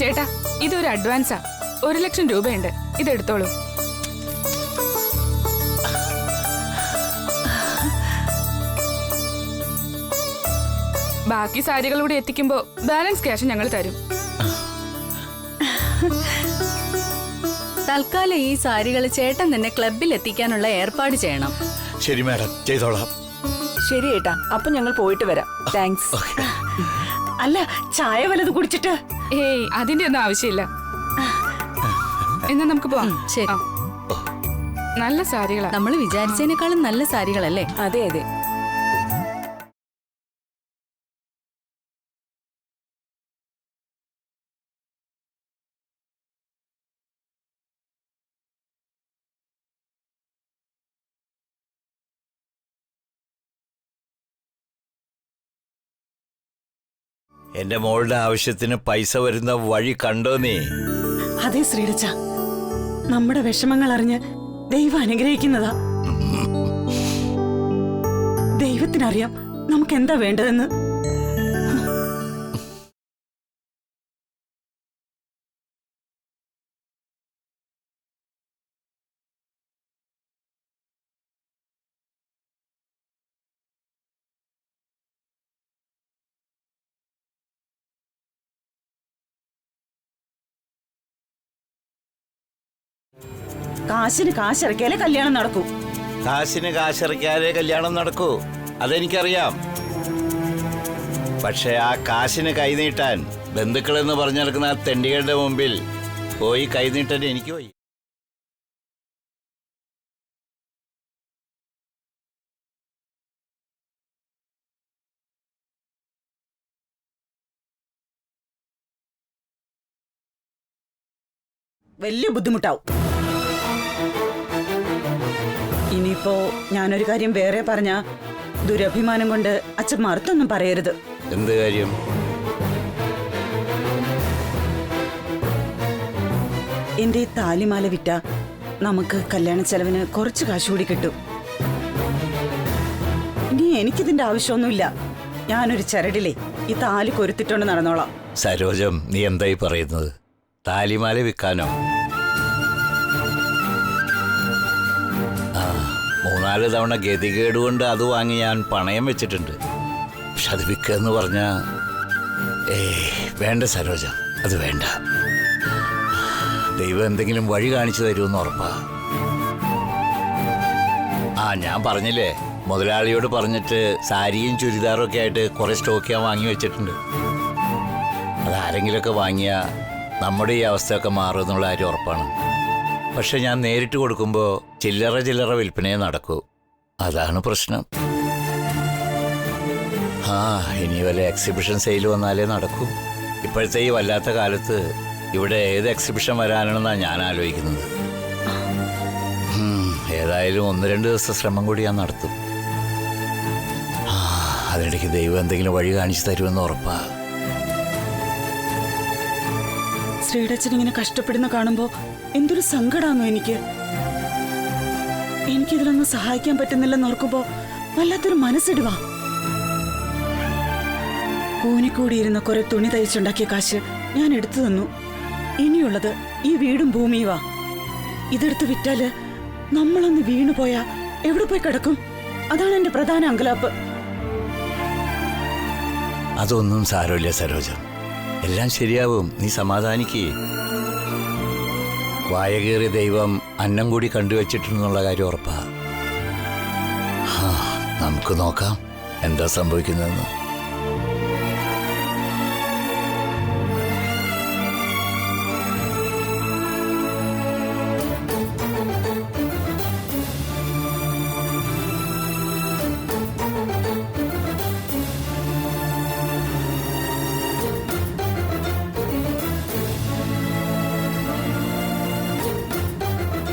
ചേട്ടാ, ഇതൊരു അഡ്വാൻസാ. 1,00,000 രൂപയുണ്ട്. ഇതെടുത്തോളൂ. ബാക്കി സാരികൾ കൂടി എത്തിക്കുമ്പോ ബാലൻസ് ക്യാഷ് ഞങ്ങൾ തരും. തൽക്കാലം ഈ സാരികൾ ചേട്ടൻ തന്നെ ക്ലബിൽ എത്തിക്കാനുള്ള ഏർപ്പാട് ചെയ്യണം. ശരി മാഡം, ചെയ്തോളാം. ശരി ഏട്ടാ, അപ്പൊ ഞങ്ങൾ പോയിട്ട് വരാം. താങ്ക്സ്. അല്ല, ചായ വല്ലത് കുടിച്ചിട്ട്? ഏയ്, അതിന്റെ ഒന്നും ആവശ്യമില്ല. എന്നാ നമുക്ക് പോവാം. ശരി. നല്ല സാരികളാ. നമ്മൾ വിചാരിച്ചതിനേക്കാളും നല്ല സാരികളല്ലേ? അതെ അതെ. എന്റെ മോളുടെ ആവശ്യത്തിന് പൈസ വരുന്ന വഴി കണ്ടോ നീ? അതെ ശ്രീരച്ച, നമ്മുടെ വിഷമങ്ങൾ അറിഞ്ഞ് ദൈവം അനുഗ്രഹിക്കുന്നതാ. ദൈവത്തിനറിയാം നമുക്ക് എന്താ വേണ്ടതെന്ന്. കാശിന് കാശിറക്കിയാലേ കല്യാണം നടക്കൂ. കാശിന് കാശിറക്കിയാലേ കല്യാണം നടക്കൂ, അതെനിക്കറിയാം. പക്ഷെ ആ കാശിന് കൈനീട്ടാൻ ബന്ധുക്കളെന്ന് പറഞ്ഞു നടക്കുന്ന ആ തെണ്ടികളുടെ മുമ്പിൽ പോയി കൈനീട്ടാൻ എനിക്ക് പോയി. വലിയ ബുദ്ധിമുട്ടാവും. ഇനിയിപ്പോ ഞാനൊരു കാര്യം വേറെ പറഞ്ഞ ദുരഭിമാനം കൊണ്ട് അച്ഛൻ മറുത്തൊന്നും പറയരുത്. എന്ത് കാര്യം? എന്റെ ഈ താലിമാല വിറ്റ നമുക്ക് കല്യാണ ചെലവിന് കുറച്ച് കാശ് കൂടി കിട്ടും. ഇനി എനിക്കിതിന്റെ ആവശ്യമൊന്നുമില്ല. ഞാനൊരു ചരടിലെ ഈ താലി കൊരുത്തിട്ടോണ്ട് നടന്നോളാം. സരോജം, നീ എന്തായി പറയുന്നത്? താലിമാല വിൽക്കാനോ? 3-4 തവണ ഗതികേട് കൊണ്ട് അത് വാങ്ങി ഞാൻ പണയം വെച്ചിട്ടുണ്ട്. പക്ഷെ അത് വിൽക്കുക പറഞ്ഞ വേണ്ട സരോജ, അത് വേണ്ട. ദൈവം എന്തെങ്കിലും വഴി കാണിച്ചു തരുമെന്ന് ഉറപ്പാ. ഞാൻ പറഞ്ഞില്ലേ, മുതലാളിയോട് പറഞ്ഞിട്ട് സാരിയും ചുരിദാറും ഒക്കെ ആയിട്ട് കുറെ സ്റ്റോക്ക് ഞാൻ വാങ്ങി വെച്ചിട്ടുണ്ട്. അതാരെങ്കിലുമൊക്കെ വാങ്ങിയാ നമ്മുടെ ഈ അവസ്ഥയൊക്കെ മാറുമെന്നുള്ള കാര്യം ഉറപ്പാണ്. പക്ഷെ ഞാൻ നേരിട്ട് കൊടുക്കുമ്പോൾ ചില്ലറ വിൽപ്പനയെ നടക്കൂ. അതാണ് പ്രശ്നം. ഇനി വല്ല എക്സിബിഷൻ സെയിൽ വന്നാലേ നടക്കൂ. ഇപ്പോഴത്തെ ഈ വല്ലാത്ത കാലത്ത് ഇവിടെ ഏത് എക്സിബിഷൻ വരാനാണെന്നാണ് ഞാൻ ആലോചിക്കുന്നത്. ഏതായാലും 1-2 ദിവസത്തെ ശ്രമം കൂടി ഞാൻ നടത്തും. അതിനിടയ്ക്ക് ദൈവം എന്തെങ്കിലും വഴി കാണിച്ചു തരുമെന്ന് ഉറപ്പാ. ശ്രീടച്ചൻ ഇങ്ങനെ കഷ്ടപ്പെടുന്ന കാണുമ്പോ എന്തൊരു സങ്കടാന്നോ എനിക്ക്. എനിക്കിതിലൊന്നും സഹായിക്കാൻ പറ്റുന്നില്ലെന്ന് ഓർക്കുമ്പോ വല്ലാത്തൊരു മനസ്സിടുവാ. കൂനിക്കൂടിയിരുന്ന കുറെ തുണി തയ്ച്ചുണ്ടാക്കിയ കാശ് ഞാൻ എടുത്തു തന്നു. ഇനിയുള്ളത് ഈ വീടും ഭൂമിയുവാ. ഇതെടുത്ത് വിറ്റാല് നമ്മളൊന്ന് വീണുപോയാ എവിടെ പോയി കിടക്കും? അതാണ് എന്റെ പ്രധാന അങ്കലാപ്പ്. അതൊന്നും സാരമില്ല സരോജം, എല്ലാം ശരിയാവും. നീ സമാധാനിക്കേ. വായകേറിയ ദൈവം അന്നം കൂടി കണ്ടുവച്ചിട്ടുണ്ടെന്നുള്ള കാര്യം ഉറപ്പാ. നമുക്ക് നോക്കാം എന്താ സംഭവിക്കുന്നതെന്ന്.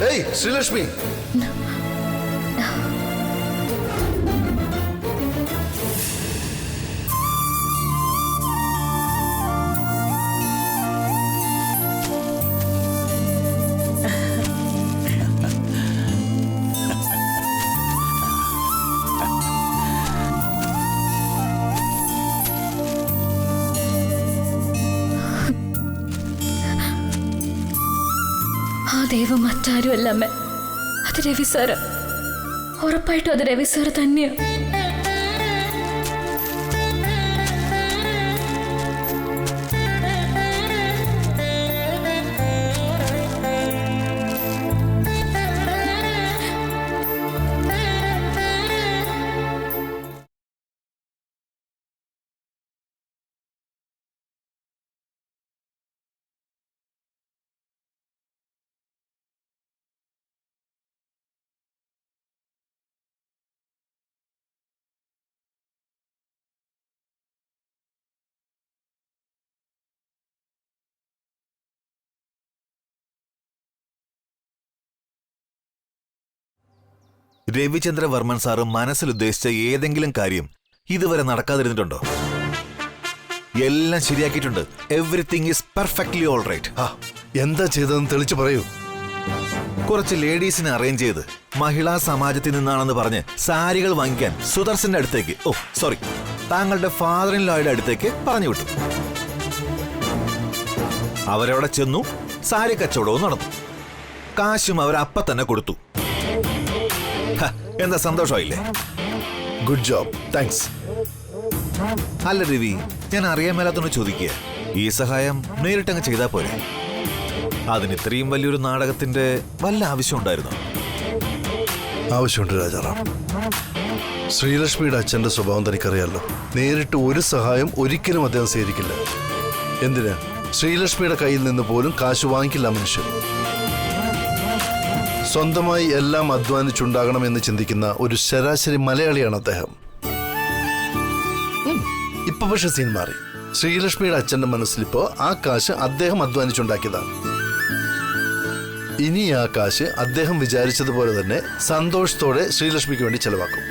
Hey, Srilashmi! ദൈവം മറ്റാരുമല്ല അമ്മ, അത് രവി സാറ്. ഉറപ്പായിട്ടും അത് രവി സാറ് തന്നെയാണ്. രവിചന്ദ്രവർമ്മൻ സാറ് മനസ്സിൽ ഉദ്ദേശിച്ച ഏതെങ്കിലും കാര്യം ഇതുവരെ നടക്കാതിരുന്നിട്ടുണ്ടോ? എല്ലാം ശരിയാക്കിയിട്ടുണ്ട്. Everything is perfectly all right. എന്താ ചെയ്തതെന്ന് തെളിച്ചു പറയൂ. കുറച്ച് ലേഡീസിനെ അറേഞ്ച് ചെയ്ത് മഹിളാ സമാജത്തിൽ നിന്നാണെന്ന് പറഞ്ഞ് സാരികൾ വാങ്ങിക്കാൻ സുദർശന്റെ അടുത്തേക്ക്, താങ്കളുടെ ഫാദർ ഇൻ ലോയുടെ അടുത്തേക്ക് പറഞ്ഞു വിട്ടു. അവരവിടെ ചെന്നു, സാരി കച്ചവടവും നടന്നു. കാശും അവരപ്പ തന്നെ കൊടുത്തു. എന്താ സന്തോഷമായില്ലേ? Good job, thanks. അല്ല രവി, ഞാൻ അറിയാൻ മേലാത്തൊന്ന് ചോദിക്കുക, ഈ സഹായം നേരിട്ടങ്ങ് ചെയ്താൽ പോരെ? അതിന് ഇത്രയും വലിയൊരു നാടകത്തിന്റെ വല്ല ആവശ്യം ഉണ്ടായിരുന്നോ? ആവശ്യമുണ്ട് രാജാറാം. ശ്രീലക്ഷ്മിയുടെ അച്ഛന്റെ സ്വഭാവം തനിക്കറിയാലോ. നേരിട്ട് ഒരു സഹായം ഒരിക്കലും അദ്ദേഹം സ്വീകരിക്കില്ല. എന്തിന്? ശ്രീലക്ഷ്മിയുടെ കയ്യിൽ നിന്ന് പോലും കാശ് വാങ്ങിക്കില്ല മനുഷ്യൻ. സ്വന്തമായി എല്ലാം അധ്വാനിച്ചുണ്ടാകണമെന്ന് ചിന്തിക്കുന്ന ഒരു ശരാശരി മലയാളിയാണ് അദ്ദേഹം. ഇപ്പൊ പക്ഷെ സീൻ മാറി. ശ്രീലക്ഷ്മിയുടെ അച്ഛന്റെ മനസ്സിലിപ്പോ ആ കാശ് അദ്ദേഹം അധ്വാനിച്ചുണ്ടാക്കിയതാണ്. ഇനി ആ കാശ് അദ്ദേഹം വിചാരിച്ചതുപോലെ തന്നെ സന്തോഷത്തോടെ ശ്രീലക്ഷ്മിക്ക് വേണ്ടി ചെലവാക്കും.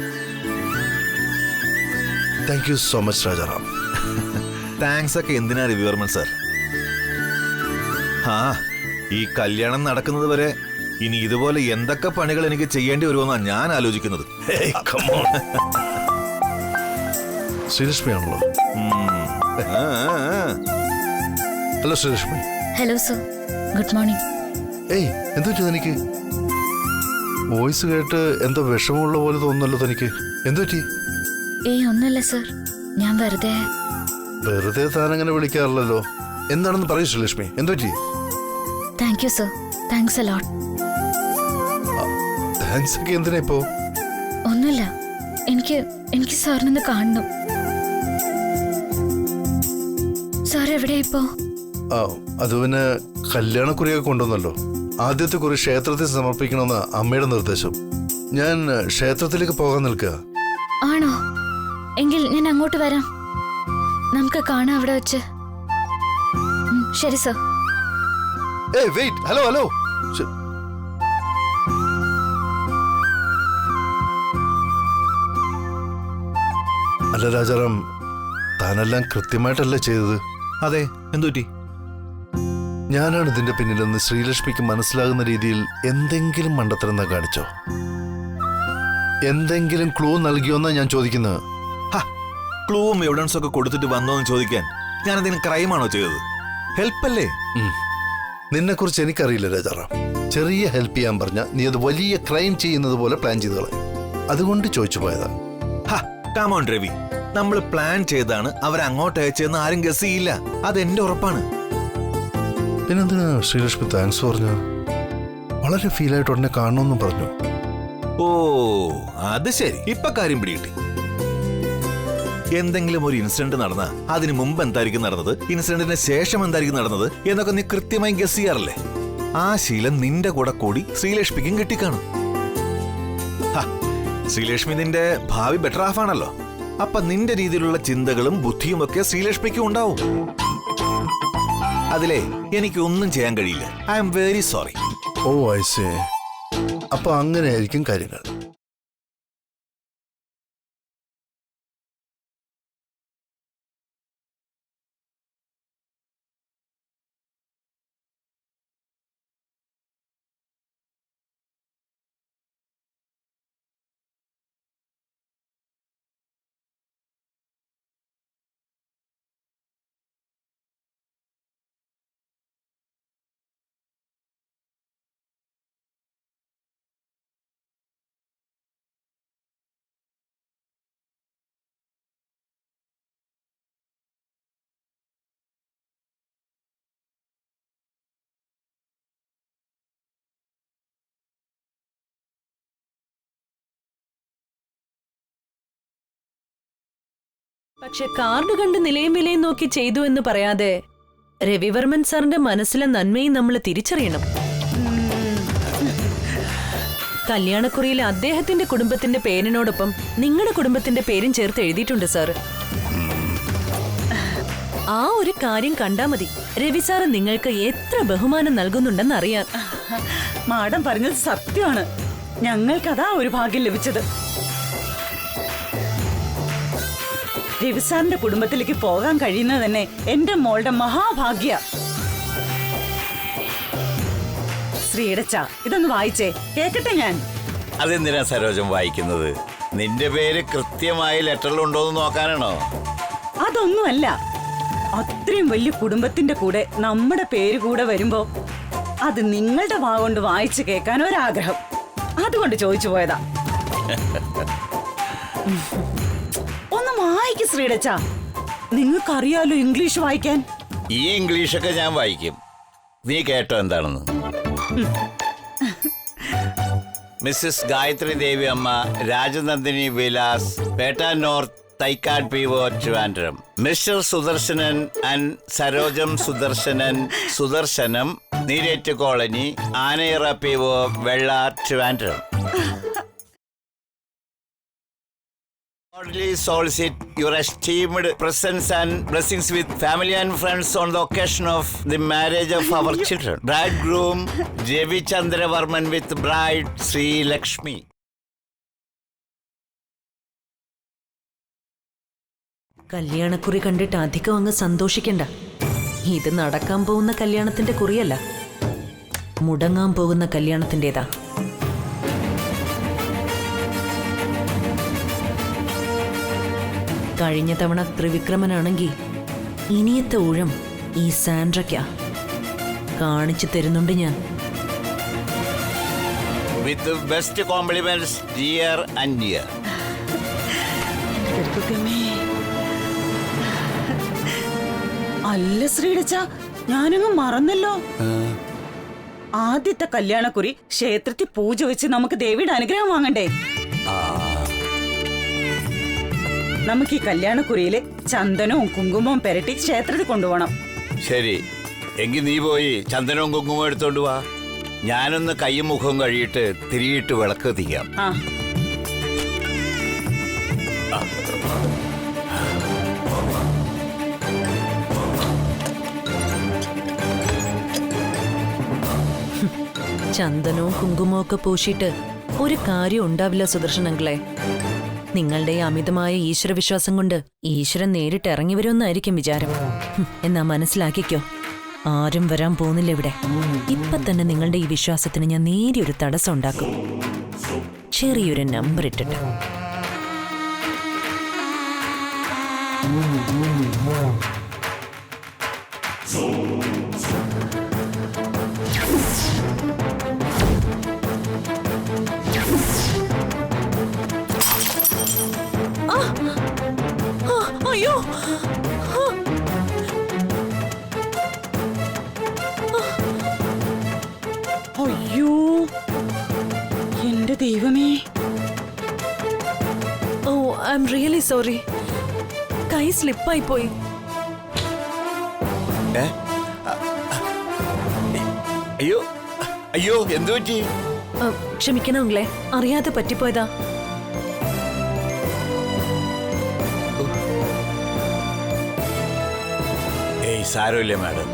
Thank you so much Rajaram. Thanks ഒക്കെ എന്തിനാ രവിവർമ്മൻ സാർ? ഈ കല്യാണം നടക്കുന്നത് വരെ ഇനി ഇതുപോലെ എന്തൊക്കെ പണികൾ എനിക്ക് ചെയ്യേണ്ടി വരുമെന്നാണ് ഞാൻ ആലോചിക്കുന്നത്. ശ്രീലക്ഷ്മിയാണല്ലോ. Hello Sreelakshmi. Hello sir, good morning. ഏയ്, എന്തു പറ്റി തനിക്ക്? വോയിസ് കേട്ട് എന്തോ വിഷമമുള്ള പോലെ തോന്നുന്നല്ലോ തനിക്ക്. എന്തു പറ്റി? ഒന്നുമില്ല സർ, ഞാൻ വെറുതെ താനങ്ങനെ വിളിക്കാറില്ലല്ലോ. എന്താണെന്ന് പറയൂ ശ്രീലക്ഷ്മി, എന്തു പറ്റി? Thank you sir, thanks a lot. Thanks ഒക്കെ എന്തിനാ ഇപ്പോ? ഒന്നുമില്ല, എനിക്ക് സാറിനൊന്ന് കാണണം. സാർ എവിടെയാ ഇപ്പോ? അത് പിന്നെ കല്യാണക്കുറിയൊക്കെ കൊണ്ടുവന്നല്ലോ. ആദ്യത്തെ കുറി ക്ഷേത്രത്തിൽ സമർപ്പിക്കണമെന്ന അമ്മയുടെ നിർദ്ദേശം. ഞാൻ ക്ഷേത്രത്തിലേക്ക് പോകാൻ നിൽക്കുക. ആണോ? എങ്കിൽ ഞാൻ അങ്ങോട്ട് വരാം, നമുക്ക് കാണാം അവിടെ വെച്ച്. ശരി സർ. ഏയ് വെയിറ്റ്, ഹലോ ഹലോ. അല്ല രാജാറാം, താനെല്ലാം കൃത്യമായിട്ടല്ലേ ചെയ്തത്? അതെ, എന്തുപറ്റി? ഞാനാണ് ഇതിന്റെ പിന്നിലെന്ന് ശ്രീലക്ഷ്മിക്ക് മനസ്സിലാകുന്ന രീതിയിൽ എന്തെങ്കിലും മണ്ടത്തരം കാണിച്ചോ? എന്തെങ്കിലും ക്ലൂ നൽകിയോന്നാ ഞാൻ ചോദിക്കുന്നത്. ക്ലൂവും എവിഡൻസും ഒക്കെ കൊടുത്തിട്ട് വന്നോന്ന് ചോദിക്കാൻ ഞാൻ എന്തെങ്കിലും ക്രൈമാണോ ചെയ്തത്? ഹെൽപ്പല്ലേ? നിന്നെ കുറിച്ച് എനിക്കറിയില്ല രാജാറാം. ചെറിയ ഹെൽപ്പ് ചെയ്യാൻ പറഞ്ഞ നീ അത് വലിയ ക്രൈം ചെയ്യുന്നത് പോലെ പ്ലാൻ ചെയ്തു കളയും. അതുകൊണ്ട് ചോദിച്ചു പോയതാ. കമോൺ രവി, നമ്മൾ പ്ലാൻ ചെയ്താണ് അവരങ്ങോട്ട് അയച്ചതെന്ന് ആരും ഗസ് ചെയ്യില്ല. അതെന്റെ ഉറപ്പാണ്. പിന്നെന്തിനാ ശ്രീലക്ഷ്മി താങ്ക്സ് പറഞ്ഞു? വളരെ ഫീലായിട്ട് ഉടനെ കാണണമെന്നും പറഞ്ഞു. ഓ, അത് ശരി, ഇപ്പൊ കാര്യം പിടികിട്ടി. എന്തെങ്കിലും ഒരു ഇൻസിഡന്റ് നടന്ന അതിന് മുമ്പ് എന്തായിരിക്കും നടന്നത്, ഇൻസിഡന്റിന് ശേഷം എന്തായിരിക്കും നടന്നത് എന്നൊക്കെ നീ കൃത്യമായി ഗസ് ചെയ്യാറില്ലേ? ആ ശീലം നിന്റെ കൂടെ കൂടി ശ്രീലക്ഷ്മിക്കും കിട്ടിക്കാണും. ശ്രീലക്ഷ്മി നിന്റെ ഭാവി ബെറ്റർ ഹാഫ് ആണല്ലോ. അപ്പൊ നിന്റെ രീതിയിലുള്ള ചിന്തകളും ബുദ്ധിയും ഒക്കെ ശ്രീലക്ഷ്മിക്കും ഉണ്ടാവും. അതിലേ എനിക്ക് ഒന്നും ചെയ്യാൻ കഴിയില്ല. I am very sorry. Oh I see. അപ്പൊ അങ്ങനെയായിരിക്കും കാര്യങ്ങൾ. പക്ഷെ കാർഡ് കണ്ട് നിലയും വിലയും നോക്കി ചെയ്തു എന്ന് പറയാതെ രവിവർമ്മൻ സാറിന്റെ മനസ്സിലെ നന്മയും നമ്മൾ തിരിച്ചറിയണം. കല്യാണക്കുറിയിൽ അദ്ദേഹത്തിന്റെ കുടുംബത്തിന്റെ പേരിനോടൊപ്പം നിങ്ങളുടെ കുടുംബത്തിന്റെ പേരും ചേർത്ത് എഴുതിയിട്ടുണ്ട് സാറ്. ആ ഒരു കാര്യം കണ്ടാ മതി രവി സാറ് നിങ്ങൾക്ക് എത്ര ബഹുമാനം നൽകുന്നുണ്ടെന്ന് അറിയാൻ. മാഡം പറഞ്ഞത് സത്യമാണ്. ഞങ്ങൾക്കതാ ഒരു ഭാഗ്യം ലഭിച്ചത്. രവിസാറിന്റെ കുടുംബത്തിലേക്ക് പോകാൻ കഴിയുന്നത് തന്നെ എന്റെ മോളുടെ മഹാഭാഗ്യ. ശ്രീടച്ച, ഇതൊന്ന് വായിച്ചേ, കേക്കട്ടെ ഞാൻ. അതെന്തിനാ സരോജം വായിക്കുന്നത്? നിന്റെ പേര് കൃത്യമായി ലെറ്ററിലുണ്ടോന്ന് നോക്കാനാണോ? അതൊന്നുമല്ല, അത്രയും വലിയ കുടുംബത്തിന്റെ കൂടെ നമ്മുടെ പേര് കൂടെ വരുമ്പോ അത് നിങ്ങളുടെ വാ കൊണ്ട് വായിച്ചു കേൾക്കാൻ ഒരാഗ്രഹം, അതുകൊണ്ട് ചോദിച്ചു പോയതാ. ഒന്ന് വായിക്ക് ശ്രീടച്ച, നിങ്ങൾക്കറിയാലോ ഇംഗ്ലീഷ് വായിക്കാൻ. ഈ ഇംഗ്ലീഷൊക്കെ ഞാൻ വായിക്കും. നീ കേട്ടോ എന്താണെന്ന്? Mrs Gayathri Devi Amma, Rajanandini Vilas, Petta north, Thycaud P O. Trivandrum. Mr Sudarsanan and Sarojam Sudarsanan, Sudarsanam, Neerettu colony, Anayara P O. Vellar, Trivandrum. Cordially solicit your esteemed presence and blessings with family and friends on the occasion of the marriage of our children. Bridegroom J.V. Chandravarman with bride Sri Lakshmi. കല്യാണക്കുറി കണ്ടിട്ട് അധികം അങ്ങ് സന്തോഷിക്കണ്ട. ഇത് നടക്കാൻ പോകുന്ന കല്യാണത്തിന്റെ കുറിയല്ല, മുടങ്ങാൻ പോകുന്ന കല്യാണത്തിൻ്റെതാ. കഴിഞ്ഞ തവണ ത്രിവിക്രമനാണെങ്കിൽ ഇനിയത്തെ ഊഴം ഈ സാൻഡ്രയ്ക്കാ. കാണിച്ചു തരുന്നുണ്ട് ഞാൻ. With the best compliments, dear and dear. അല്ല ശ്രീടച്ച, ഞാനങ്ങ് മറന്നല്ലോ. ആദ്യത്തെ കല്യാണക്കുറി ക്ഷേത്രത്തിൽ പൂജ വെച്ച് നമുക്ക് ദേവിയുടെ അനുഗ്രഹം വാങ്ങണ്ടേ? നമുക്ക് ഈ കല്യാണക്കുറിയില് ചന്ദനവും കുങ്കുമവും പെരട്ടി ക്ഷേത്രത്തിൽ കൊണ്ടുപോകണം. ശരി, എങ്കിൽ നീ പോയി ചന്ദനവും കുങ്കുമവും എടുത്തോണ്ട് വാ. ഞാനൊന്ന് കയ്യും മുഖവും കഴിയിട്ട് തിരിയിട്ട് വിളക്ക് കത്തിക്കാം. ആ, ചന്ദനവും കുങ്കുമവും ഒക്കെ പൂശിയിട്ട് ഒരു കാര്യം ഉണ്ടാവില്ല സുദർശനങ്ങളെ. നിങ്ങളുടെ ഈ അമിതമായ ഈശ്വരവിശ്വാസം കൊണ്ട് ഈശ്വരൻ നേരിട്ട് ഇറങ്ങി വരുമെന്നായിരിക്കും വിചാരം. എന്നാ മനസ്സിലാക്കിക്കോ, ആരും വരാൻ പോകുന്നില്ല ഇവിടെ. ഇപ്പൊ തന്നെ നിങ്ങളുടെ ഈ വിശ്വാസത്തിന് ഞാൻ നേരിയൊരു തടസ്സം ഉണ്ടാക്കും, ചെറിയൊരു നമ്പർ ഇട്ടിട്ട്. അയ്യോ, അയ്യോ, എന്റെ ദൈവമേ. ഓ, ഐ എം റിയലി സോറി. കൈ സ്ലിപ്പായി പോയി. അയ്യോ അയ്യോ, എന്തു പറ്റി? ക്ഷമിക്കണങ്ങളെ, അറിയാതെ പറ്റിപ്പോയതാ. ഏയ് സാരമില്ല മാഡം.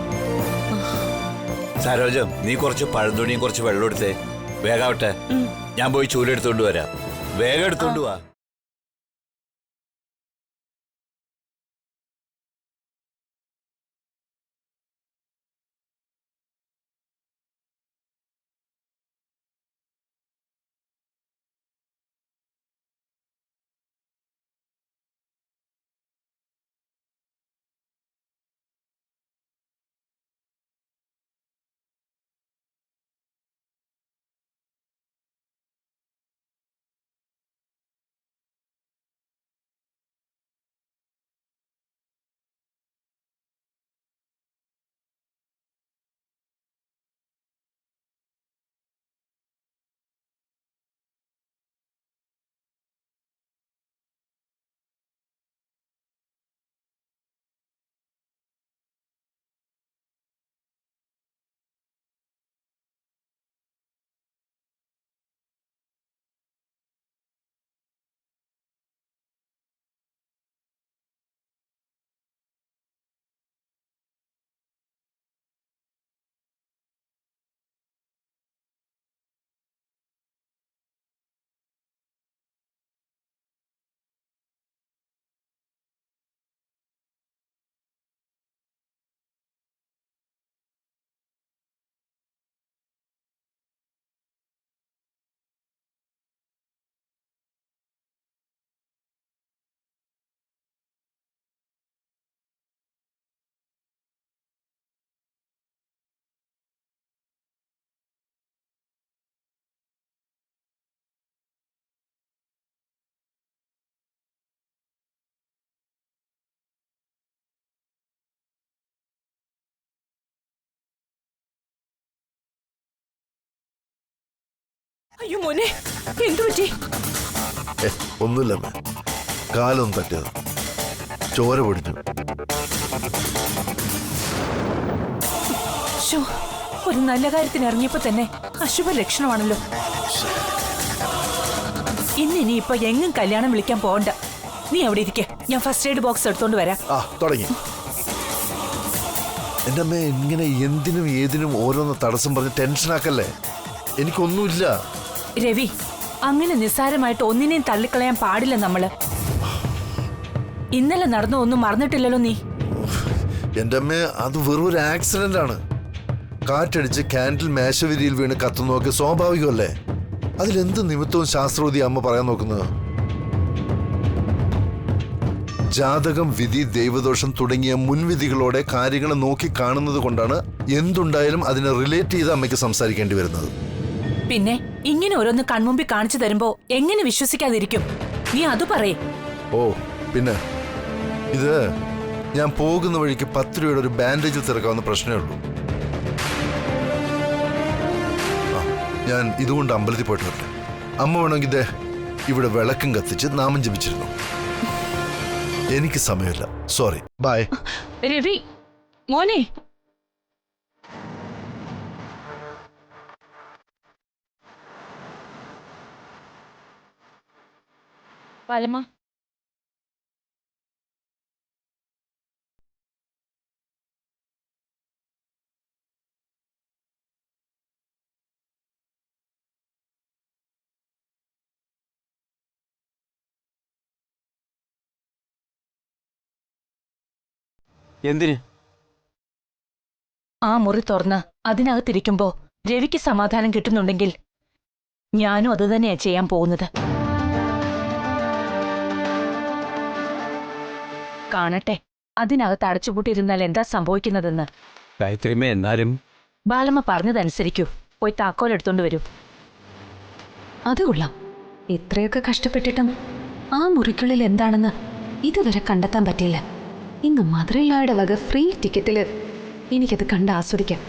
സരോജം, നീ കുറച്ച് പഴന്തുണിയും കുറച്ച് വെള്ളം എടുത്തേ. വേഗാവട്ടെ, ഞാൻ പോയി ചൂലെടുത്തോണ്ട് വരാം. വേഗം എടുത്തോണ്ട് വാ. അയ്യോ മോനെ, എന്തു പറ്റി? ഒന്നുമില്ലമ്മേ, കാലൊന്നും തട്ടിയത്, ചോര പൊടിഞ്ഞു. ശോ, ഒരു നല്ല കാര്യത്തിന് ഇറങ്ങിയപ്പോ തന്നെ അശുഭ ലക്ഷണമാണല്ലോ. ഇന്നിനിയിപ്പൊ എങ്ങും കല്യാണം വിളിക്കാൻ പോകണ്ട. നീ അവിടെ ഇരിക്കെ, ഞാൻ ഫസ്റ്റ് എയ്ഡ് ബോക്സ് എടുത്തോണ്ട് വരാം. തുടങ്ങി. എന്റെ അമ്മ ഇങ്ങനെ എന്തിനും ഏതിനും ഓരോന്ന് തടസ്സം പറഞ്ഞ് ടെൻഷനാക്കല്ലേ. എനിക്കൊന്നുമില്ല. രവി, അങ്ങനെ നിസ്സാരമായിട്ട് ഒന്നിനെയും തള്ളിക്കളയാൻ പാടില്ല നമ്മള്. ഇന്നലെ നടന്ന ഒന്നും മറന്നിട്ടില്ലല്ലോ നീ. എന്റെ അമ്മ, അത് വെറും ഒരു ആക്സിഡന്റ് ആണ്. കാറ്റടിച്ച് ക്യാൻഡിൽ മേശവിരിയിൽ വീണ് കത്തുന്നതൊക്കെ സ്വാഭാവികമല്ലേ. അതിലെന്ത് നിമിത്തവും ശാസ്ത്രവതി അമ്മ പറയാൻ നോക്കുന്നത്? ജാതകം, വിധി, ദൈവദോഷം തുടങ്ങിയ മുൻവിധികളോടെ കാര്യങ്ങൾ നോക്കി കാണുന്നത് കൊണ്ടാണ് എന്തുണ്ടായാലും അതിനെ റിലേറ്റ് ചെയ്ത് അമ്മയ്ക്ക് സംസാരിക്കേണ്ടി വരുന്നത്. പിന്നെ ഇങ്ങനെ ഓരോന്ന് കൺമുമ്പിൽ കാണിച്ചു തരുമ്പോ എങ്ങനെ വിശ്വസിക്കാതിരിക്കും? നീ അത് പറയേ. ഓ പിന്നെ ഇത് ഞാൻ പോകുന്ന വഴിക്ക് 10 രൂപയുടെ ഒരു ബാൻഡേജിൽ തിരക്കാവുന്ന പ്രശ്നമേ ഉള്ളൂ. ഞാൻ ഇതുകൊണ്ട് അമ്പലത്തിൽ പോയിട്ട് വരട്ടെ. അമ്മ വേണമെങ്കിൽ ഇതേ ഇവിടെ വിളക്കും കത്തിച്ച് നാമം ജപിച്ചിരുന്നു. എനിക്ക് സമയമില്ല, സോറി, ബൈ. രവി മോനെ, പാലമ്മ, എന്തിന്? ആ മുറി തുറന്ന് അതിനകത്തിരിക്കുമ്പോ രവിക്ക് സമാധാനം കിട്ടുന്നുണ്ടെങ്കിൽ ഞാനും അത് തന്നെയാ ചെയ്യാൻ പോകുന്നത്. കാണട്ടെ അതിനകത്ത് അടച്ചുപൂട്ടിയിരുന്നാൽ എന്താ സംഭവിക്കുന്നതെന്ന്. ഗായത്രിമേ, എന്നാലും ബാലമ്മ പറഞ്ഞതനുസരിക്കൂ. പോയി താക്കോൽ എടുത്തോണ്ട് വരൂ. അത് കൊള്ളാം. ഇത്രയൊക്കെ കഷ്ടപ്പെട്ടിട്ടും ആ മുറിക്കുള്ളിൽ എന്താണെന്ന് ഇതുവരെ കണ്ടെത്താൻ പറ്റിയില്ല. ഇങ്ങ് മധുരയായുടെ വക ഫ്രീ ടിക്കറ്റിൽ എനിക്കത് കണ്ട് ആസ്വദിക്കാം.